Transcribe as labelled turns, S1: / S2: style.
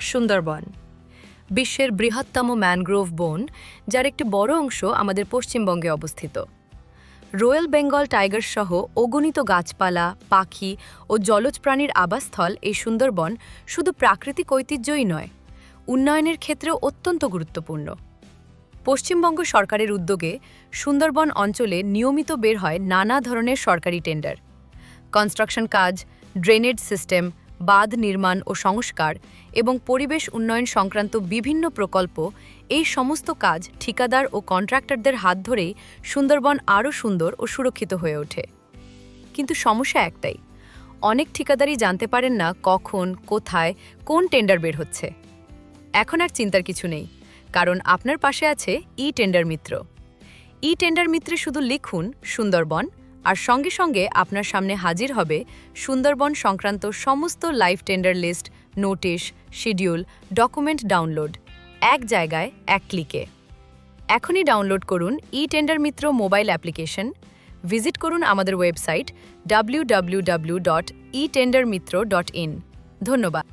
S1: সুন্দরবন বিশ্বের বৃহত্তম ম্যানগ্রোভ বন, যার একটি বড় অংশ আমাদের পশ্চিমবঙ্গে অবস্থিত। রয়্যাল বেঙ্গল টাইগার সহ অগণিত গাছপালা, পাখি ও জলজ প্রাণীর আবাসস্থল এই সুন্দরবন শুধু প্রাকৃতিক ঐতিহ্যই নয়, উন্নয়নের ক্ষেত্রেও অত্যন্ত গুরুত্বপূর্ণ। পশ্চিমবঙ্গ সরকারের উদ্যোগে সুন্দরবন অঞ্চলে নিয়মিত বের হয় নানা ধরনের সরকারি টেন্ডার। কনস্ট্রাকশন কাজ, ড্রেনেজ সিস্টেম, বাঁধ নির্মাণ ও সংস্কার এবং পরিবেশ উন্নয়ন সংক্রান্ত বিভিন্ন প্রকল্প, এই সমস্ত কাজ ঠিকাদার ও কন্ট্রাক্টরদের হাত ধরেই সুন্দরবন আরও সুন্দর ও সুরক্ষিত হয়ে ওঠে। কিন্তু সমস্যা একটাই, অনেক ঠিকাদারই জানতে পারেন না কখন, কোথায়, কোন টেন্ডার বের হচ্ছে। এখন আর চিন্তার কিছু নেই, কারণ আপনার পাশে আছে ই-টেন্ডার মিত্র। ই-টেন্ডার মিত্রে শুধু লিখুন সুন্দরবন, আর সঙ্গে সঙ্গে আপনার সামনে হাজির হবে সুন্দরবন সংক্রান্ত সমস্ত live tender list, notice, schedule, document download, এক জায়গায় এক ক্লিকে। এখনই ডাউনলোড করুন e-tender Mitra mobile application, visit করুন আমাদের ওয়েবসাইট www.etendermitro.in। ধন্যবাদ।